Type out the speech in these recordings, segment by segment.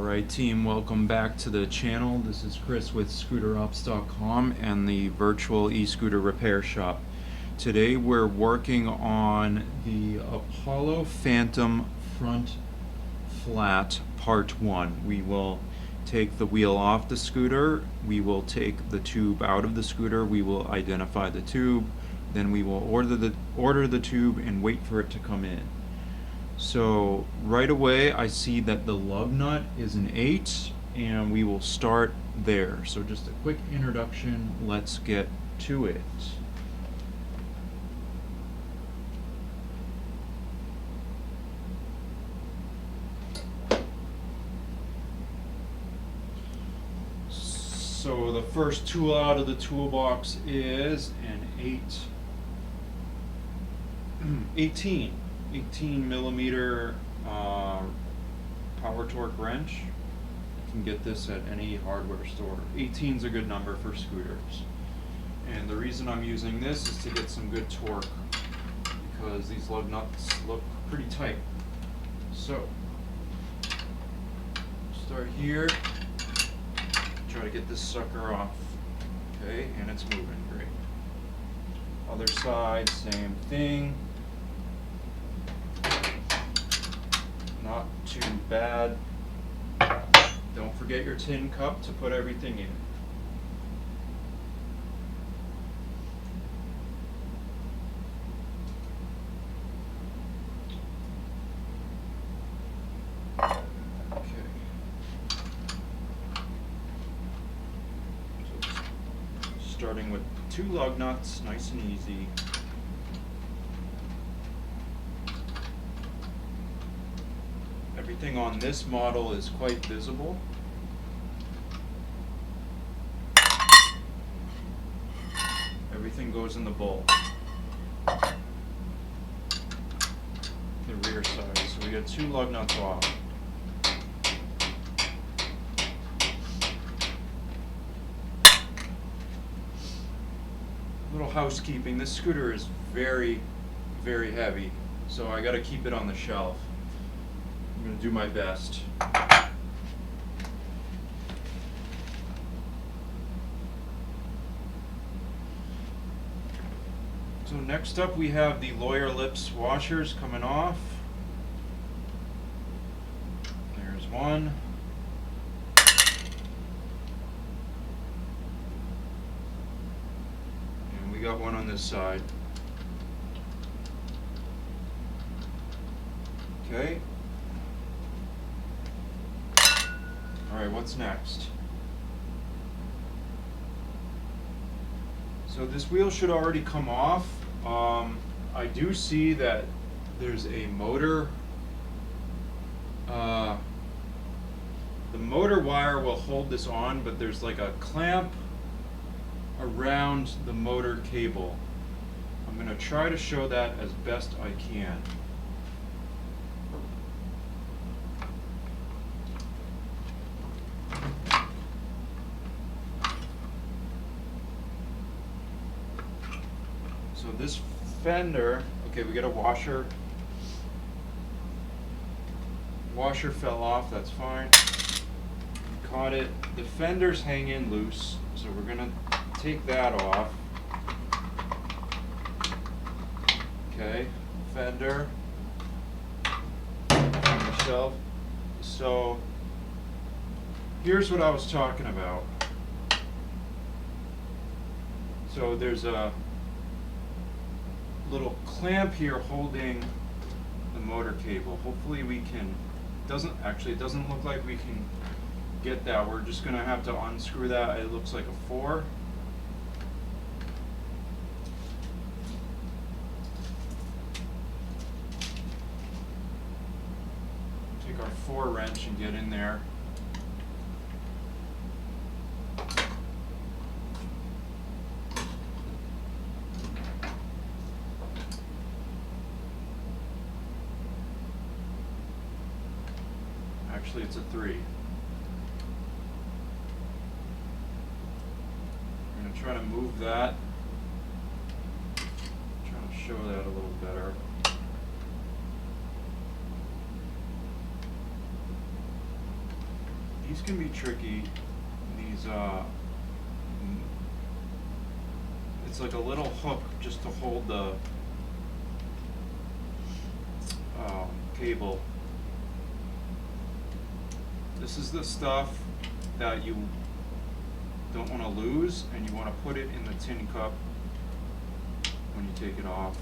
Alright team, welcome back to the channel. This is Chris with ScooterUps.com and the virtual e-scooter repair shop. Today we're working on the Apollo Phantom front flat part 1. We will take the wheel off the scooter, we will take the tube out of the scooter, we will identify the tube, then we will order the tube and wait for it to come in. So right away I see that the lug nut is an 8 and we will start there. So just a quick introduction, let's get to it. So the first tool out of the toolbox is an 18 millimeter power torque wrench. You can get this at any hardware store. 18 is a good number for scooters. And the reason I'm using this is to get some good torque because these lug nuts look pretty tight. So, start here, try to get this sucker off. Okay, and it's moving great. Other side, same thing. Not too bad. Don't forget your tin cup to put everything in. Okay. So starting with 2 lug nuts, nice and easy. Everything on this model is quite visible. Everything goes in the bowl. The rear side. So we got 2 lug nuts off. Little housekeeping. This scooter is very, very heavy, so I got to keep it on the shelf. I'm going to do my best. So next up we have the lawyer lips washers coming off. There's one. And we got one on this side. Okay. Alright, what's next? So this wheel should already come off. I do see that there's a motor. The motor wire will hold this on, but there's like a clamp around the motor cable. I'm going to try to show that as best I can. So this fender, okay, we got a washer. Washer fell off, that's fine. We caught it. The fender's hanging loose, so we're gonna take that off. Okay, fender on the shelf. So here's what I was talking about. So there's a little clamp here holding the motor cable. Hopefully we can, it doesn't look like we can get that. We're just gonna have to unscrew that. It looks like a 4. Take our 4 wrench and get in there. Actually, it's a 3. I'm going to try to move that. Trying to show that a little better. These can be tricky. These, it's like a little hook just to hold the cable. This is the stuff that you don't want to lose, and you want to put it in the tin cup when you take it off.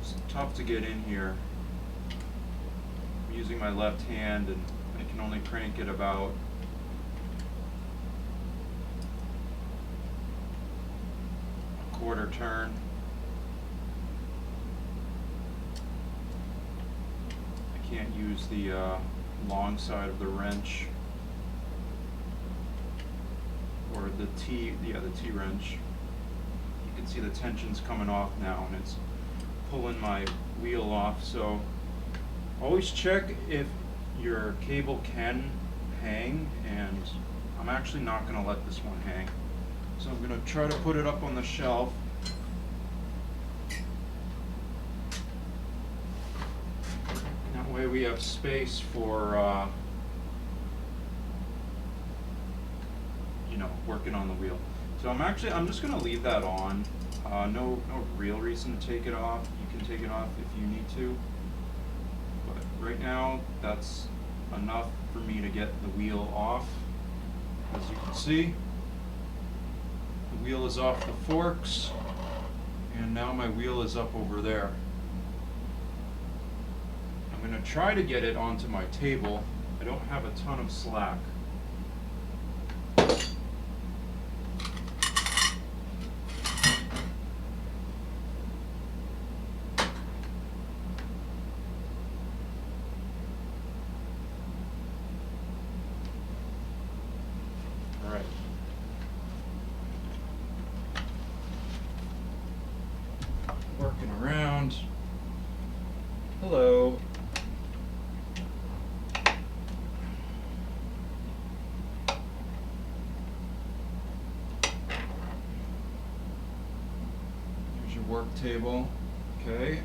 It's tough to get in here. I'm using my left hand, and I can only crank it about a quarter turn. I can't use the long side of the wrench, or the T wrench. You can see the tension's coming off now, and it's pulling my wheel off. So always check if your cable can hang, and I'm actually not going to let this one hang. So I'm going to try to put it up on the shelf. That way we have space for working on the wheel. So I'm just going to leave that on. No real reason to take it off. You can take it off if you need to. But right now, that's enough for me to get the wheel off. As you can see, the wheel is off the forks, and now my wheel is up over there. I'm going to try to get it onto my table. I don't have a ton of slack. Alright. Working around. Hello. Here's your work table. Okay.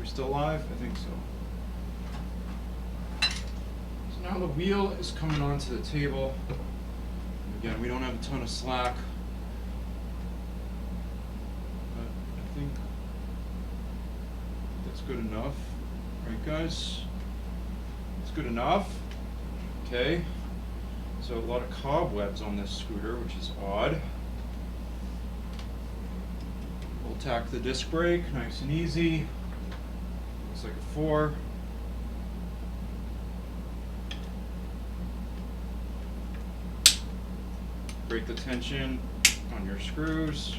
Still live? I think so. So now the wheel is coming onto the table. Again, we don't have a ton of slack, but I think that's good enough. Right, guys? It's good enough. Okay. So a lot of cobwebs on this scooter, which is odd. We'll tack the disc brake, nice and easy. Looks like a 4. Break the tension on your screws.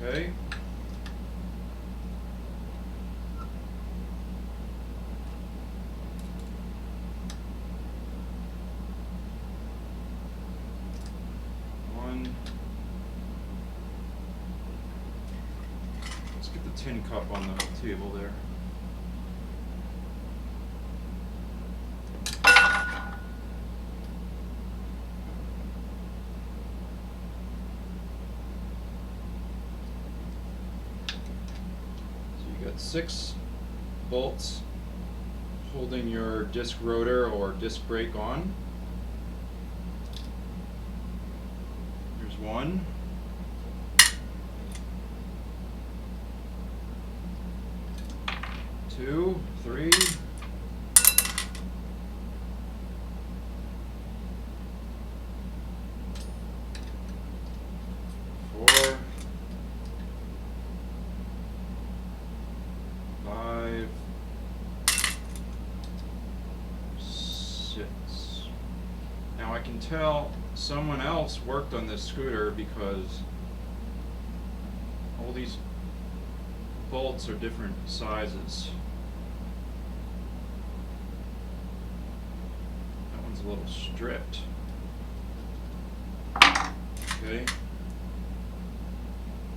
Okay. Let's get the tin cup on the table there. So you got 6 bolts holding your disc rotor or disc brake on. Here's 1. 2, 3. 4. tell someone else worked on this scooter because all these bolts are different sizes. That one's a little stripped. Okay.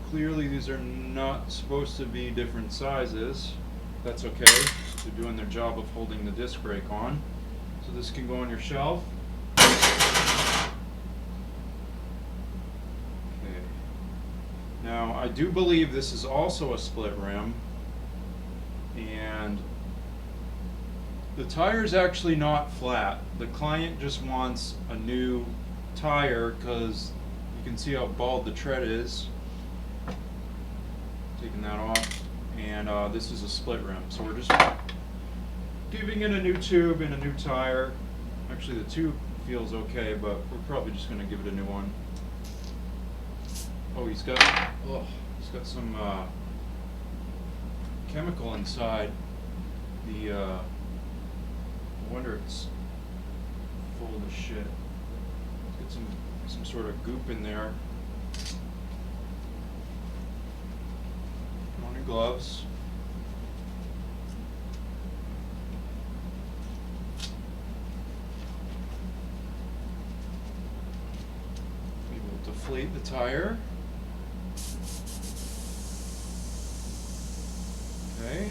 Clearly these are not supposed to be different sizes. That's okay. They're doing their job of holding the disc brake on. So this can go on your shelf. Okay. Now I do believe this is also a split rim, and the tire is actually not flat. The client just wants a new tire because you can see how bald the tread is. Taking that off, and this is a split rim, so we're just giving it a new tube and a new tire. Actually the tube feels okay, but we're probably just going to give it a new one. Oh, he's got some chemical inside. I wonder it's full of shit. Let's get some sort of goop in there. On your gloves. We will deflate the tire. Okay.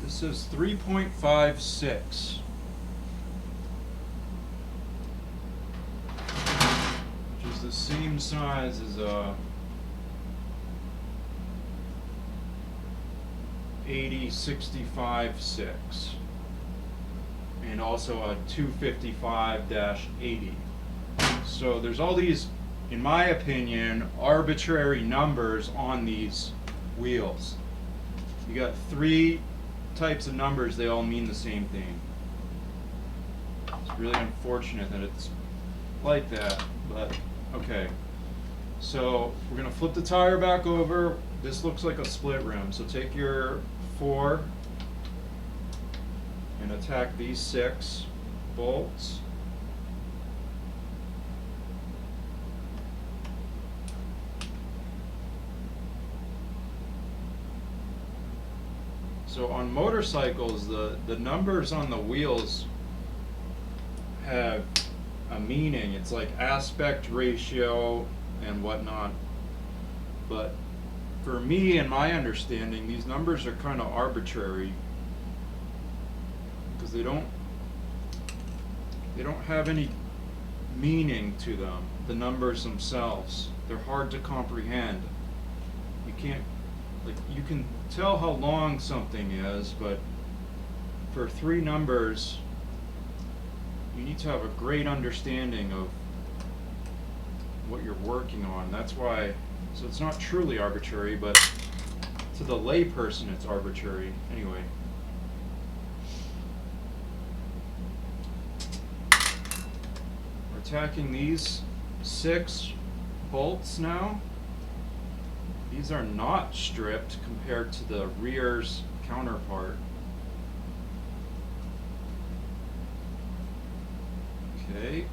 This is 3.56. Which is the same size as a 8065-6 and also a 255-80. So there's all these, in my opinion, arbitrary numbers on these wheels. You got 3 types of numbers, they all mean the same thing. It's really unfortunate that it's like that, but okay. So we're going to flip the tire back over. This looks like a split rim, so take your 4 and attack these 6 bolts. So on motorcycles, the numbers on the wheels have a meaning. It's like aspect ratio and whatnot. But for me and my understanding, these numbers are kind of arbitrary because they don't have any meaning to them. The numbers themselves, they're hard to comprehend. You can't, like, you can tell how long something is, but for 3 numbers, you need to have a great understanding of what you're working on. That's why, so it's not truly arbitrary, but to the lay person it's arbitrary. Anyway. We're attacking these 6 bolts now. These are not stripped compared to the rear's counterpart. Okay.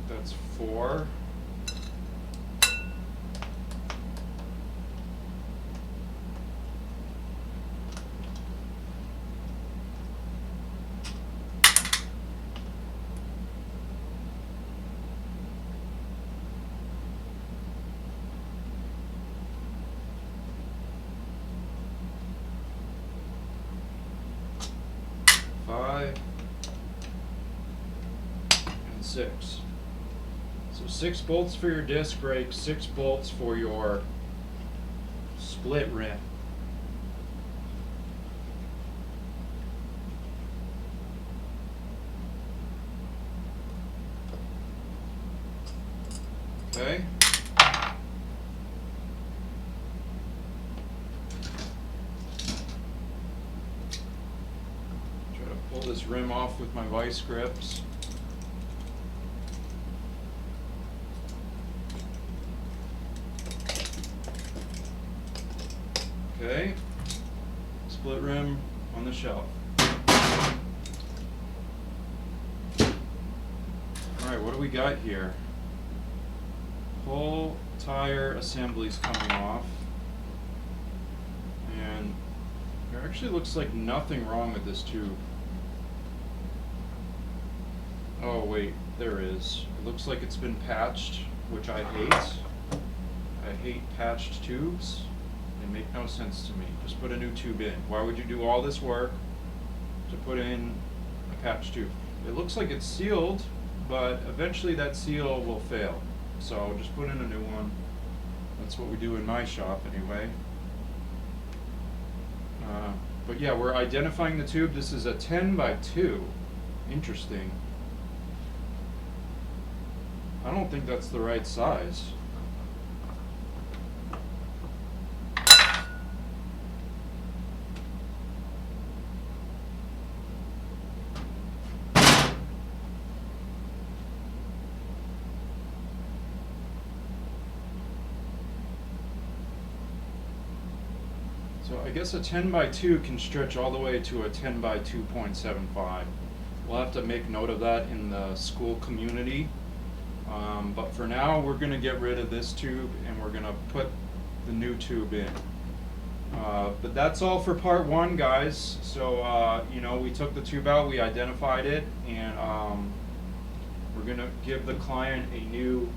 That's 4. Five and 6. So 6 bolts for your disc brake, 6 bolts for your split rim. this rim off with my vice grips. Okay, split rim on the shelf. Alright, what do we got here? Whole tire assembly's coming off. And there actually looks like nothing wrong with this tube. Oh wait, there is. It looks like it's been patched, which I hate. I hate patched tubes. They make no sense to me. Just put a new tube in. Why would you do all this work to put in a patched tube? It looks like it's sealed, but eventually that seal will fail. So just put in a new one. That's what we do in my shop anyway. But yeah, we're identifying the tube. This is a 10x2. Interesting. I don't think that's the right size. So I guess a 10x2 can stretch all the way to a 10x2.75. We'll have to make note of that in the school community. But for now, we're going to get rid of this tube and we're going to put the new tube in. But that's all for part one, guys. So, you know, we took the tube out, we identified it, and we're going to give the client a new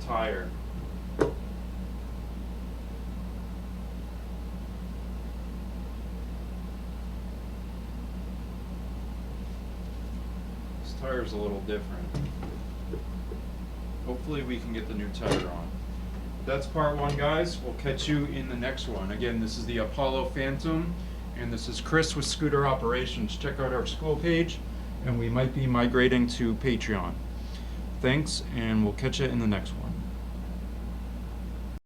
tire. This tire's a little different. Hopefully we can get the new tire on. That's part one, guys. We'll catch you in the next one. Again, this is the Apollo Phantom, and this is Chris with Scooter Operations. Check out our school page, and we might be migrating to Patreon. Thanks, and we'll catch you in the next one.